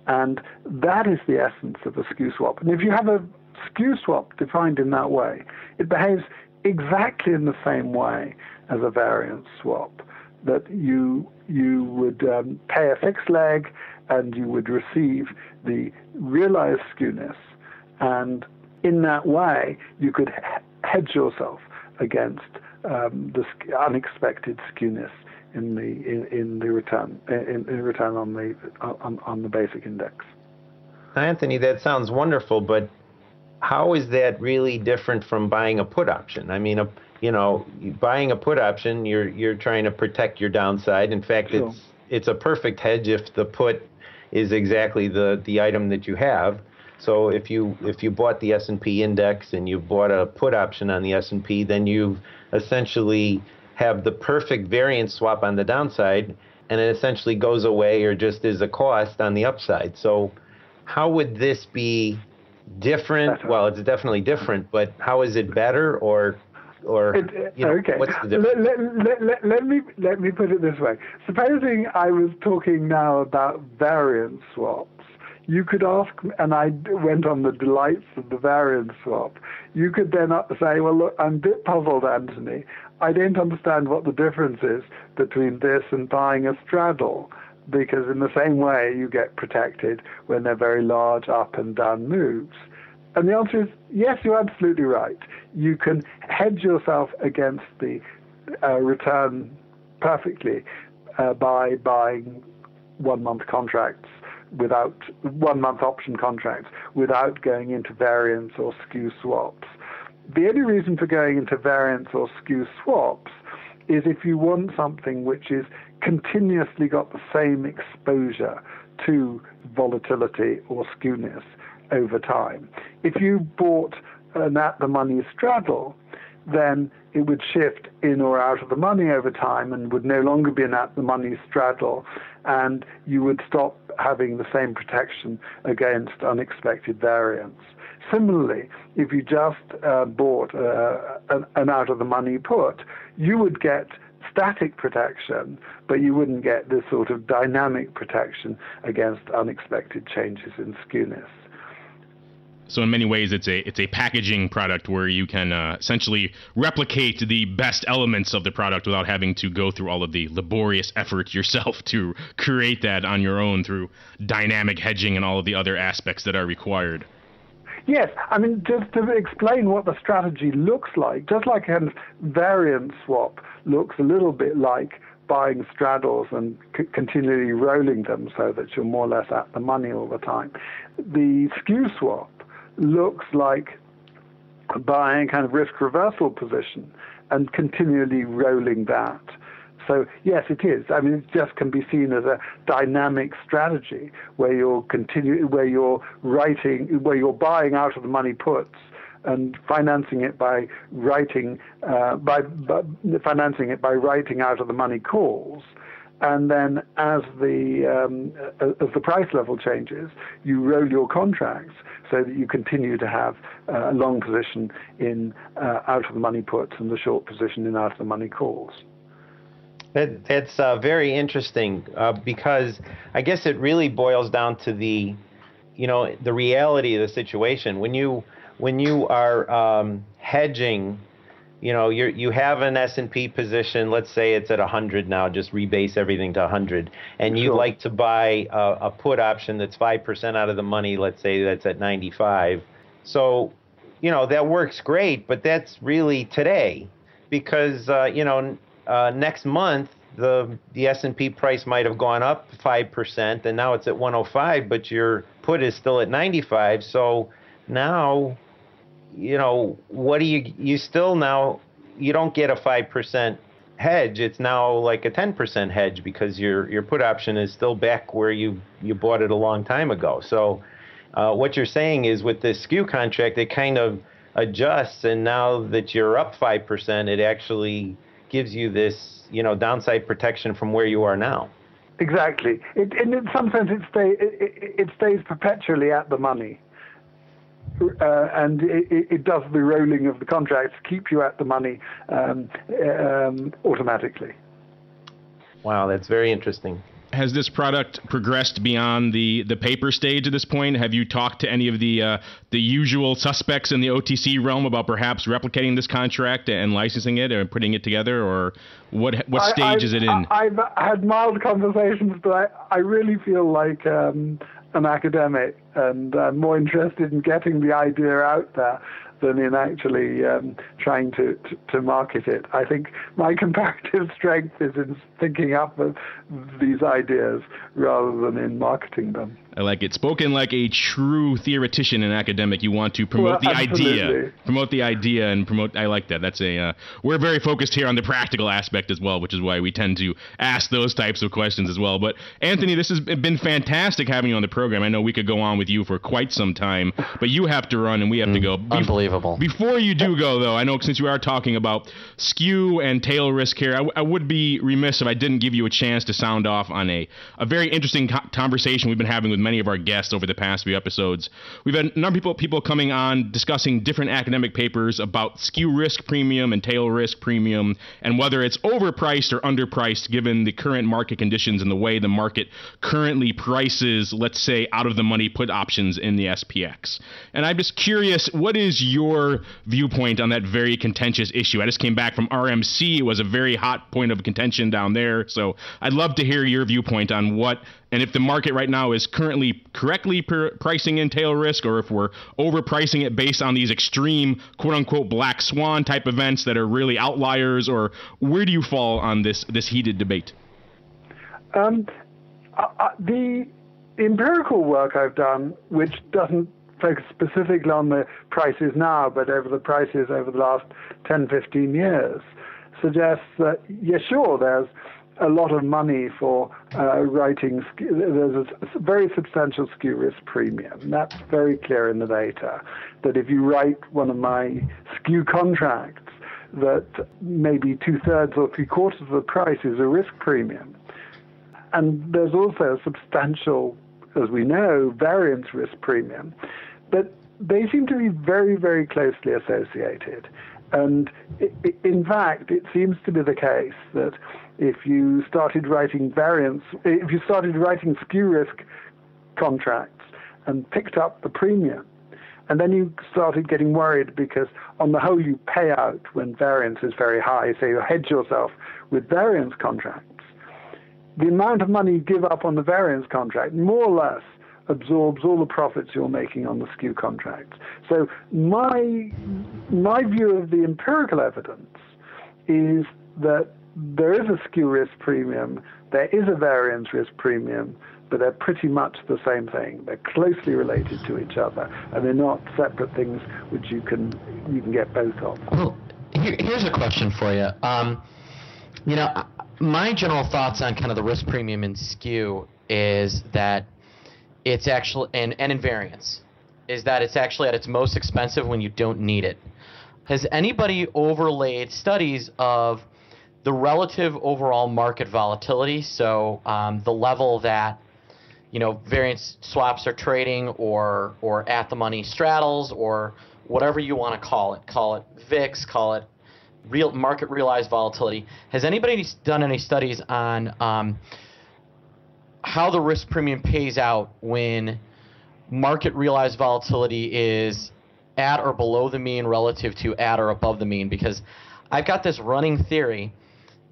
And that is the essence of a skew swap. And if you have a skew swap defined in that way, it behaves exactly in the same way as a variance swap, that you would pay a fixed leg and you would receive the realized skewness, and in that way you could hedge yourself against the unexpected skewness in the return on the basic index. Anthony, that sounds wonderful, but how is that really different from buying a put option? I mean, buying a put option, you're trying to protect your downside. In fact, sure, it's a perfect hedge if the put is exactly the item that you have. So if you bought the S&P index and you bought a put option on the S&P, then you essentially have the perfect variance swap on the downside, and it essentially goes away or just is a cost on the upside. So how would this be different? Better. Well, it's definitely different, but how is it better or okay. What's the difference? Let me put it this way. Supposing I was talking now about variance swaps, you could ask, and I went on the delights of the variance swap. You could then say, well, look, I'm a bit puzzled, Anthony. I don't understand what the difference is between this and buying a straddle, because in the same way you get protected when they're very large up and down moves. And the answer is, yes, you're absolutely right. You can hedge yourself against the return perfectly by buying 1 month contracts, without 1 month option contracts, without going into variance or skew swaps. The only reason for going into variance or skew swaps is if you want something which is continuously got the same exposure to volatility or skewness over time. If you bought an at-the-money straddle, then it would shift in or out of the money over time and would no longer be an at-the-money straddle, and you would stop having the same protection against unexpected variance. Similarly, if you just bought an out-of-the-money put, you would get static protection, but you wouldn't get this sort of dynamic protection against unexpected changes in skewness. So in many ways, it's a packaging product where you can essentially replicate the best elements of the product without having to go through all of the laborious effort yourself to create that on your own through dynamic hedging and all of the other aspects that are required. Yes, I mean, just to explain what the strategy looks like, just like a variance swap looks a little bit like buying straddles and continually rolling them so that you're more or less at the money all the time. The skew swap looks like buying kind of risk reversal position and continually rolling that. So yes, it is. I mean, it just can be seen as a dynamic strategy where you're buying out of the money puts and financing it by writing out of the money calls, and then as the price level changes, you roll your contracts so that you continue to have a long position in out of the money puts and the short position in out of the money calls. That's very interesting because I guess it really boils down to the reality of the situation. When you are hedging, you have an S&P position. Let's say it's at 100 now. Just rebase everything to 100, and you'd like to buy a put option that's 5% out of the money. Let's say that's at 95. So, that works great, but that's really today, because next month the S&P price might have gone up 5%, and now it's at 105, but your put is still at 95. So now, what do you still now, you don't get a 5% hedge. It's now like a 10% hedge because your put option is still back where you bought it a long time ago. So what you're saying is with this skew contract, it kind of adjusts, and now that you're up 5%, it actually gives you this, downside protection from where you are now. Exactly. In some sense, it stays perpetually at the money. And it does the rolling of the contracts, keep you at the money automatically. Wow, that's very interesting. Has this product progressed beyond the paper stage at this point? Have you talked to any of the usual suspects in the OTC realm about perhaps replicating this contract and licensing it or putting it together, or what stage is it in? I've had mild conversations, but I really feel like an academic, and I'm more interested in getting the idea out there than in actually trying to market it. I think my comparative strength is in thinking up of these ideas rather than in marketing them. I like it. Spoken like a true theoretician and academic. You want to promote the idea. Promote the idea and promote. I like that. That's we're very focused here on the practical aspect as well, which is why we tend to ask those types of questions as well. But Anthony, this has been fantastic having you on the program. I know we could go on with you for quite some time, but you have to run and we have to go. Unbelievable. Before you do go, though, I know since you are talking about skew and tail risk here, I would be remiss if I didn't give you a chance to sound off on a very interesting conversation we've been having with many of our guests over the past few episodes. We've had a number of people coming on discussing different academic papers about skew risk premium and tail risk premium and whether it's overpriced or underpriced given the current market conditions and the way the market currently prices, let's say, out of the money put options in the SPX. And I'm just curious, what is your viewpoint on that very contentious issue? I just came back from RMC. It was a very hot point of contention down there. So I'd love to hear your viewpoint on what, and if the market right now is currently correctly pricing in tail risk, or if we're overpricing it based on these extreme quote-unquote black swan type events that are really outliers, or where do you fall on this heated debate? The empirical work I've done, which doesn't focus specifically on the prices now, but over the prices over the last 10, 15 years, suggests that, yeah, sure, there's a lot of money for writing. There's a very substantial skew risk premium. That's very clear in the data, that if you write one of my skew contracts, that maybe 2/3 or 3/4 of the price is a risk premium. And there's also a substantial, as we know, variance risk premium. But they seem to be very, very closely associated. And in fact, it seems to be the case that if you started writing skew risk contracts and picked up the premium, and then you started getting worried because on the whole you pay out when variance is very high, so you hedge yourself with variance contracts, the amount of money you give up on the variance contract more or less absorbs all the profits you're making on the skew contracts. So my view of the empirical evidence is that there is a skew risk premium, there is a variance risk premium, but they're pretty much the same thing. They're closely related to each other, and they're not separate things which you can get both of. Well, here's a question for you. My general thoughts on kind of the risk premium in skew is that it's actually, and in variance, is that it's actually at its most expensive when you don't need it. Has anybody overlaid studies of the relative overall market volatility, so the level that variance swaps are trading, or at the money straddles, or whatever you want to call it VIX, call it real market realized volatility. Has anybody done any studies on how the risk premium pays out when market realized volatility is at or below the mean relative to at or above the mean? Because I've got this running theory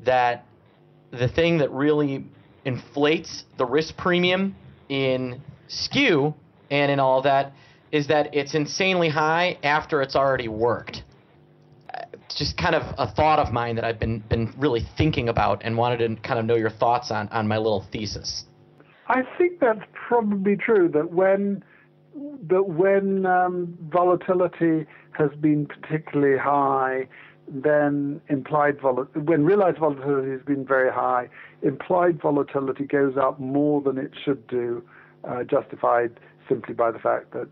that the thing that really inflates the risk premium in skew and in all of that is that it's insanely high after it's already worked. It's just kind of a thought of mine that I've been really thinking about and wanted to kind of know your thoughts on my little thesis. I think that's probably true, that when volatility has been particularly high, then when realized volatility has been very high, implied volatility goes up more than it should do, justified simply by the fact that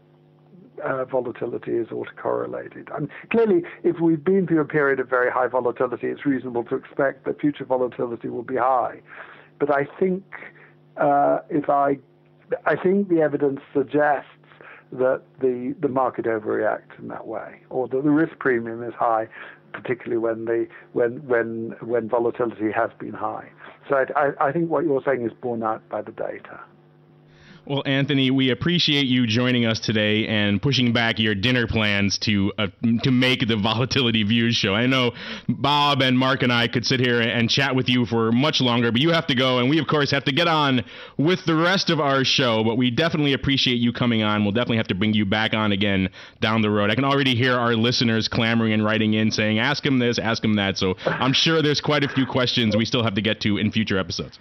volatility is autocorrelated. And clearly, if we've been through a period of very high volatility, it's reasonable to expect that future volatility will be high. But I think I think the evidence suggests that the market overreacts in that way, or that the risk premium is high, particularly when volatility has been high. So I think what you're saying is borne out by the data. Well, Anthony, we appreciate you joining us today and pushing back your dinner plans to make the Volatility Views show. I know Bob and Mark and I could sit here and chat with you for much longer, but you have to go, and we, of course, have to get on with the rest of our show. But we definitely appreciate you coming on. We'll definitely have to bring you back on again down the road. I can already hear our listeners clamoring and writing in saying, ask him this, ask him that. So I'm sure there's quite a few questions we still have to get to in future episodes.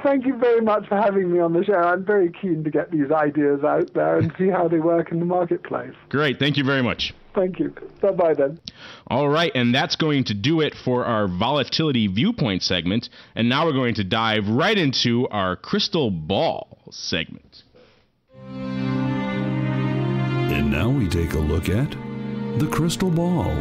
Thank you very much for having me on the show. I'm very keen to get these ideas out there and see how they work in the marketplace. Great. Thank you very much. Thank you. Bye-bye then. All right, and that's going to do it for our Volatility Viewpoint segment. And now we're going to dive right into our Crystal Ball segment. And now we take a look at the crystal ball.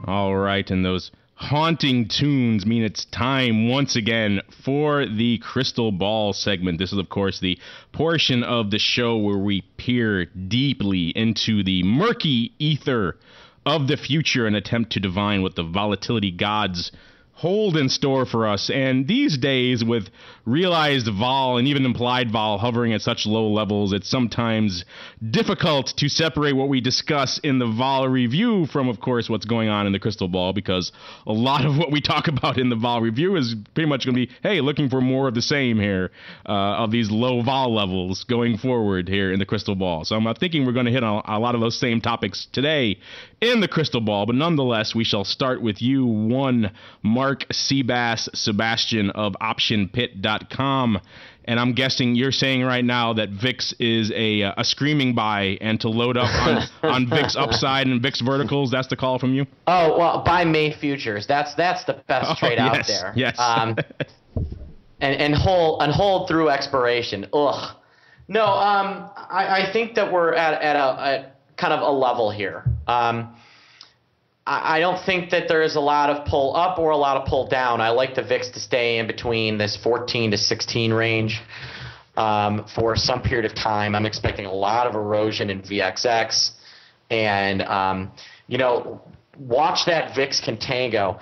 All right, and those haunting tunes mean it's time once again for the Crystal Ball segment. This is, of course, the portion of the show where we peer deeply into the murky ether of the future and attempt to divine what the volatility gods hold in store for us. And these days, with realized vol and even implied vol hovering at such low levels, it's sometimes difficult to separate what we discuss in the vol review from, of course, what's going on in the crystal ball, because a lot of what we talk about in the vol review is pretty much going to be, hey, looking for more of the same here, of these low vol levels going forward here in the crystal ball. So I'm thinking we're going to hit on a lot of those same topics today in the crystal ball, but nonetheless, we shall start with you, one Mark Seabass Sebastian of OptionPit.com, and I'm guessing you're saying right now that VIX is a screaming buy, and to load up on VIX upside and VIX verticals. That's the call from you. Oh well, buy May futures. That's the best trade out there. Yes. And hold through expiration. Ugh. No. I think that we're at a kind of a level here. I don't think that there is a lot of pull up or a lot of pull down. I like the VIX to stay in between this 14 to 16 range for some period of time. I'm expecting a lot of erosion in VXX, and watch that VIX contango.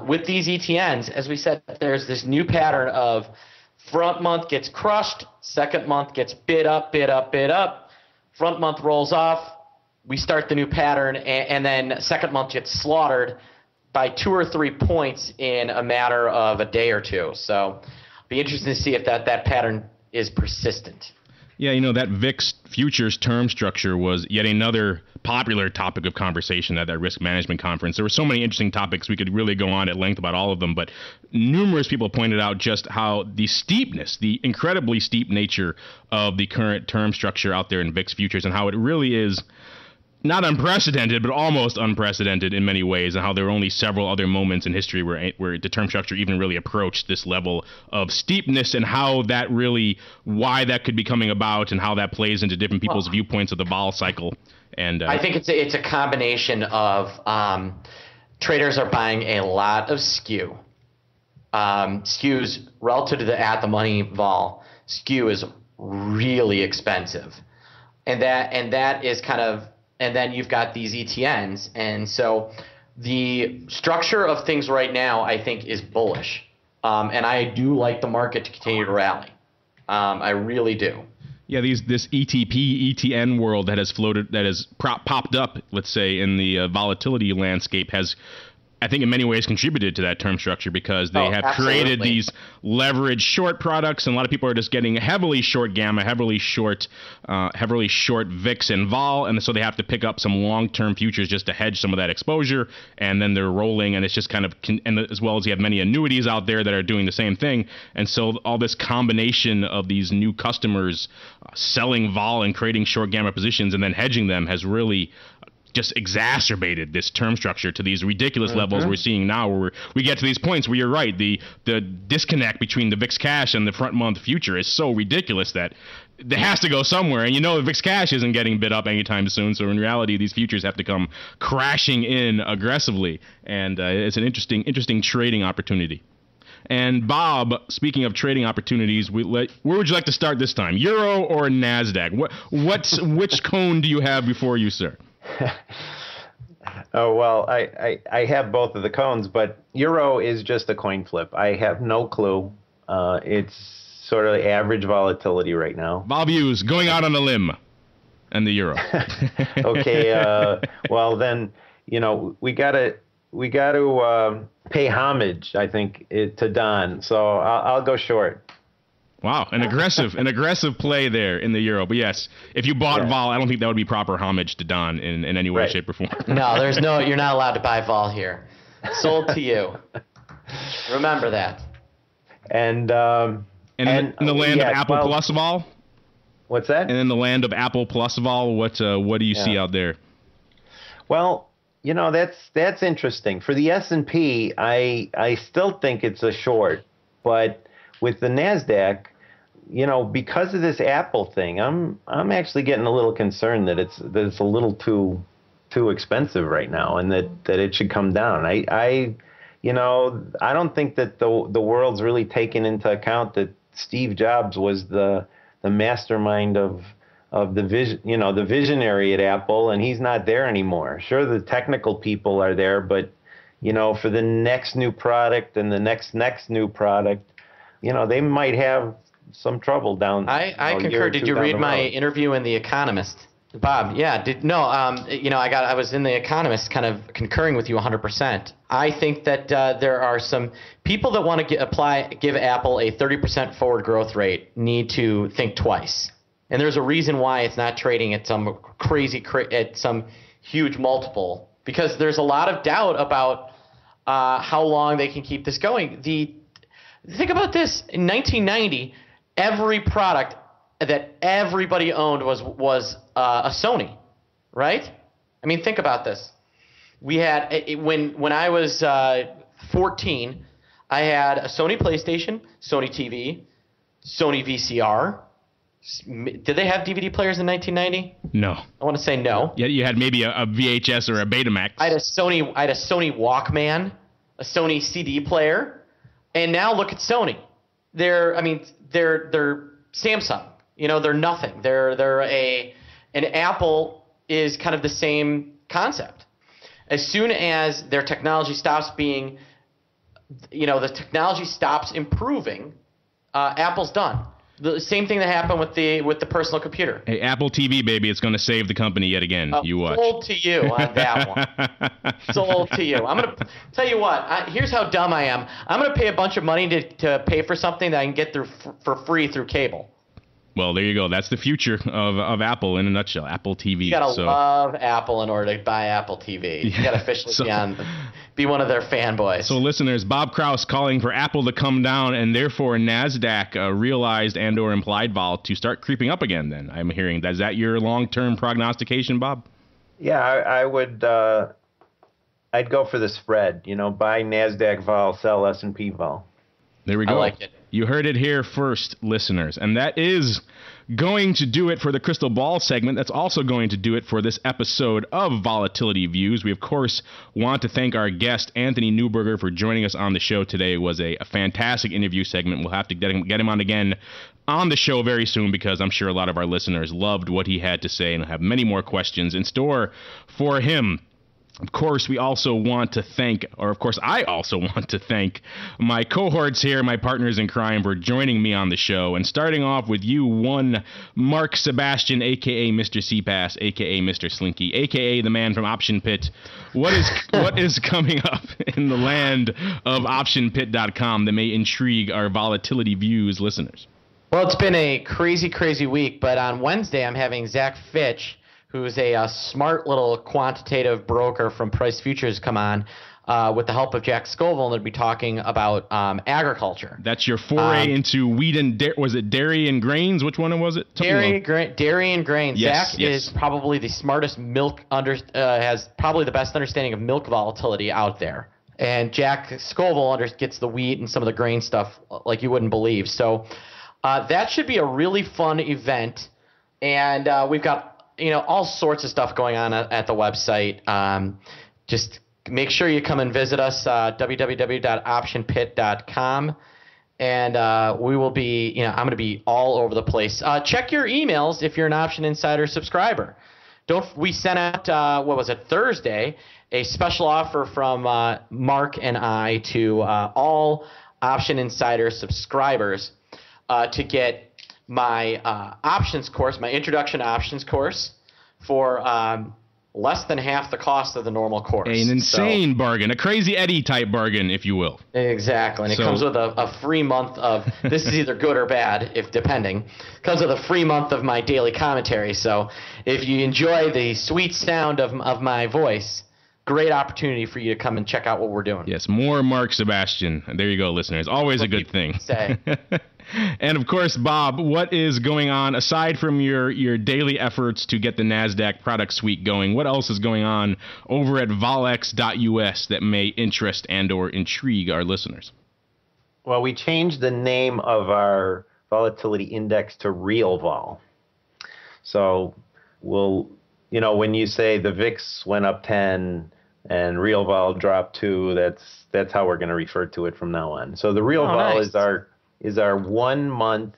With these ETNs, as we said, there's this new pattern of front month gets crushed, second month gets bid up, bid up, bid up, front month rolls off. We start the new pattern, and then second month gets slaughtered by 2 or 3 points in a matter of a day or two. So be interesting to see if that pattern is persistent. Yeah, that VIX futures term structure was yet another popular topic of conversation at that risk management conference. There were so many interesting topics. We could really go on at length about all of them, but numerous people pointed out just how the steepness, the incredibly steep nature of the current term structure out there in VIX futures, and how it really is not unprecedented, but almost unprecedented in many ways, and how there were only several other moments in history where the term structure even really approached this level of steepness, and how that really, why that could be coming about, and how that plays into different people's viewpoints of the vol cycle. And I think it's a combination of traders are buying a lot of SKU. SKUs relative to the at the money vol, SKU is really expensive, and that is kind of. And then you've got these ETNs. And so the structure of things right now, I think, is bullish. And I do like the market to continue to rally. I really do. Yeah, this ETP, ETN world that has floated, that has popped up, let's say, in the volatility landscape has, I think, in many ways contributed to that term structure, because they have created these leveraged short products, and a lot of people are just getting heavily short gamma, heavily short VIX and vol, and so they have to pick up some long-term futures just to hedge some of that exposure, and then they're rolling, and it's just kind of, and as well as you have many annuities out there that are doing the same thing, and so all this combination of these new customers selling vol and creating short gamma positions and then hedging them has really just exacerbated this term structure to these ridiculous levels we're seeing now, where we get to these points where you're right, the disconnect between the VIX cash and the front month future is so ridiculous that it has to go somewhere. And the VIX cash isn't getting bid up anytime soon, so in reality these futures have to come crashing in aggressively, and it's an interesting trading opportunity. And Bob, speaking of trading opportunities, where would you like to start this time, Euro or NASDAQ? Which cone do you have before you, sir? Oh, well, I have both of the cones, but Euro is just a coin flip. I have no clue. It's sort of average volatility right now. Bob Hughes going out on a limb, and the Euro. Okay, well then, we got to pay homage, I think, to Don. So I'll go short. Wow, an aggressive play there in the Euro. But yes, if you bought vol, I don't think that would be proper homage to Don in any way, shape, or form. No, you're not allowed to buy vol here. Sold to you. Remember that. And in the land of Apple Plus vol? What's that? And in the land of Apple Plus vol, what do you see out there? Well, that's interesting. For the S&P, I still think it's a short, but with the NASDAQ, because of this Apple thing, I'm actually getting a little concerned that it's a little too expensive right now, and that it should come down. I don't think that the world's really taken into account that Steve Jobs was the mastermind of the vision, the visionary at Apple, and he's not there anymore. Sure, the technical people are there, but for the next new product and the next new product, they might have some trouble down. I concur. Did you read my interview in The Economist, Bob? Yeah. I was in The Economist, kind of concurring with you 100%. I think that there are some people that want to give Apple a 30% forward growth rate need to think twice. And there's a reason why it's not trading at some at some huge multiple, because there's a lot of doubt about how long they can keep this going. Think about this. In 1990, every product that everybody owned was a Sony, right? I mean, think about this. We had when I was 14, I had a Sony PlayStation, Sony TV, Sony VCR. Did they have DVD players in 1990? No. I want to say no. Yeah, you had maybe a VHS or a Betamax. I had a Sony Walkman, a Sony CD player. And now look at Sony. They're Samsung. They're nothing. And Apple is kind of the same concept. As soon as their technology stops being, the technology stops improving, Apple's done. The same thing that happened with the personal computer. Hey, Apple TV, baby, it's going to save the company yet again. You watch. Sold to you on that one. Sold to you. I'm going to tell you what. Here's how dumb I am. I'm going to pay a bunch of money to pay for something that I can get for free through cable. Well, there you go. That's the future of Apple in a nutshell. Apple TV. You gotta love Apple in order to buy Apple TV. You gotta officially be one of their fanboys. So, listeners, Bob Kraus calling for Apple to come down, and therefore NASDAQ realized and/or implied vol to start creeping up again. Then I'm hearing is that your long-term prognostication, Bob? Yeah, I would. I'd go for the spread. Buy NASDAQ vol, sell S&P vol. There we go. I like it. You heard it here first, listeners. And that is going to do it for the Crystal Ball segment. That's also going to do it for this episode of Volatility Views. We, of course, want to thank our guest, Anthony Neuberger, for joining us on the show today. It was a fantastic interview segment. We'll have to get him on again on the show very soon, because I'm sure a lot of our listeners loved what he had to say and have many more questions in store for him. Of course, we also want to thank, or of course, I also want to thank my cohorts here, my partners in crime, for joining me on the show. And starting off with you, one Mark Sebastian, a.k.a. Mr. CPAS, a.k.a. Mr. Slinky, a.k.a. the man from Option Pit. What is coming up in the land of OptionPit.com that may intrigue our Volatility Views listeners? Well, it's been a crazy, crazy week, but on Wednesday I'm having Zach Fitch, who's a smart little quantitative broker from Price Futures, come on with the help of Jack Scoville, and they'll be talking about agriculture. That's your foray into wheat and was it dairy and grains? Which one was it? Dairy and grains. Yes, Zach is probably the smartest has probably the best understanding of milk volatility out there. And Jack Scoville gets the wheat and some of the grain stuff like you wouldn't believe. So that should be a really fun event. And we've got all sorts of stuff going on at the website. Just make sure you come and visit us, www.optionpit.com. And we will be, I'm going to be all over the place. Check your emails if you're an Option Insider subscriber. We sent out, Thursday, a special offer from Mark and I to all Option Insider subscribers to get my options course, my introduction to options course, for less than half the cost of the normal course. An insane bargain, a Crazy Eddie type bargain, if you will. Exactly, and it comes with a free month of, this is either good or bad, if depending. It comes with a free month of my daily commentary, so if you enjoy the sweet sound of my voice, great opportunity for you to come and check out what we're doing. Yes, more Mark Sebastian. There you go, listeners. Always a good thing. Say. And of course, Bob, what is going on aside from your daily efforts to get the NASDAQ product suite going? What else is going on over at volex.us that may interest and or intrigue our listeners? Well, we changed the name of our volatility index to Real Vol. So we'll, when you say the VIX went up 10 and Real Vol dropped 2, that's how we're going to refer to it from now on. So the Real Vol is our 1 month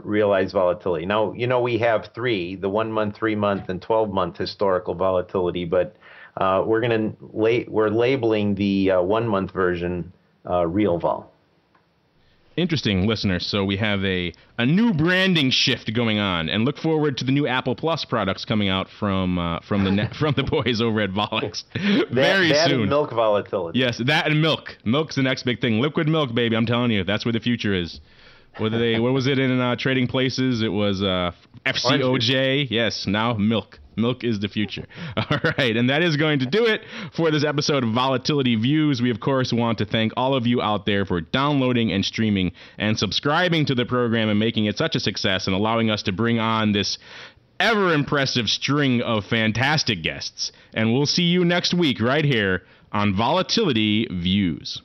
realized volatility. Now, we have 3, the 1 month, 3 month, and 12 month historical volatility, but we're labeling the 1 month version Real Vol. Interesting, listeners. So we have a new branding shift going on, and look forward to the new Apple Plus products coming out from the boys over at Volex very that soon. And milk volatility. Yes, that and milk. Milk's the next big thing. Liquid milk, baby. I'm telling you, that's where the future is. What was it in Trading Places? It was FCOJ. Yes, now milk. Milk is the future. All right, and that is going to do it for this episode of Volatility Views. We, of course, want to thank all of you out there for downloading and streaming and subscribing to the program and making it such a success and allowing us to bring on this ever-impressive string of fantastic guests. And we'll see you next week right here on Volatility Views.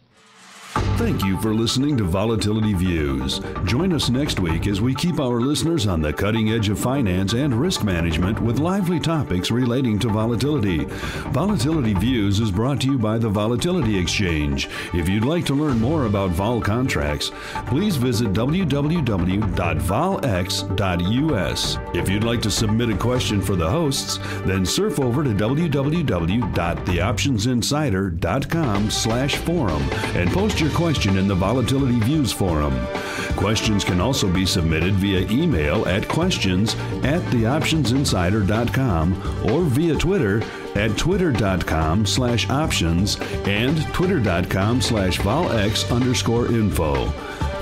Thank you for listening to Volatility Views. Join us next week as we keep our listeners on the cutting edge of finance and risk management with lively topics relating to volatility. Volatility Views is brought to you by the Volatility Exchange. If you'd like to learn more about vol contracts, please visit www.volex.us. If you'd like to submit a question for the hosts, then surf over to www.theoptionsinsider.com/forum and post your question in the Volatility Views forum. Questions can also be submitted via email at questions@theoptionsinsider.com or via Twitter at twitter.com/options and twitter.com/volex_info.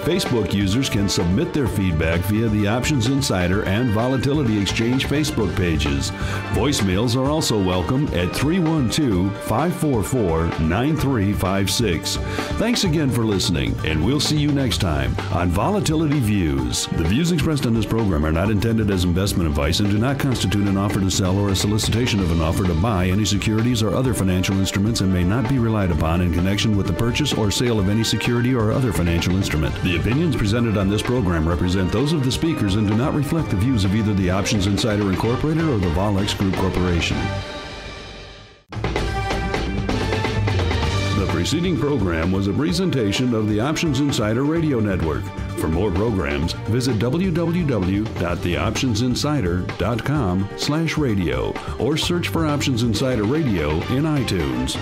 Facebook users can submit their feedback via the Options Insider and Volatility Exchange Facebook pages. Voicemails are also welcome at 312-544-9356. Thanks again for listening, and we'll see you next time on Volatility Views. The views expressed on this program are not intended as investment advice and do not constitute an offer to sell or a solicitation of an offer to buy any securities or other financial instruments and may not be relied upon in connection with the purchase or sale of any security or other financial instrument. The opinions presented on this program represent those of the speakers and do not reflect the views of either the Options Insider Incorporated or the Volex Group Corporation. The preceding program was a presentation of the Options Insider Radio Network. For more programs, visit www.theoptionsinsider.com/radio or search for Options Insider Radio in iTunes.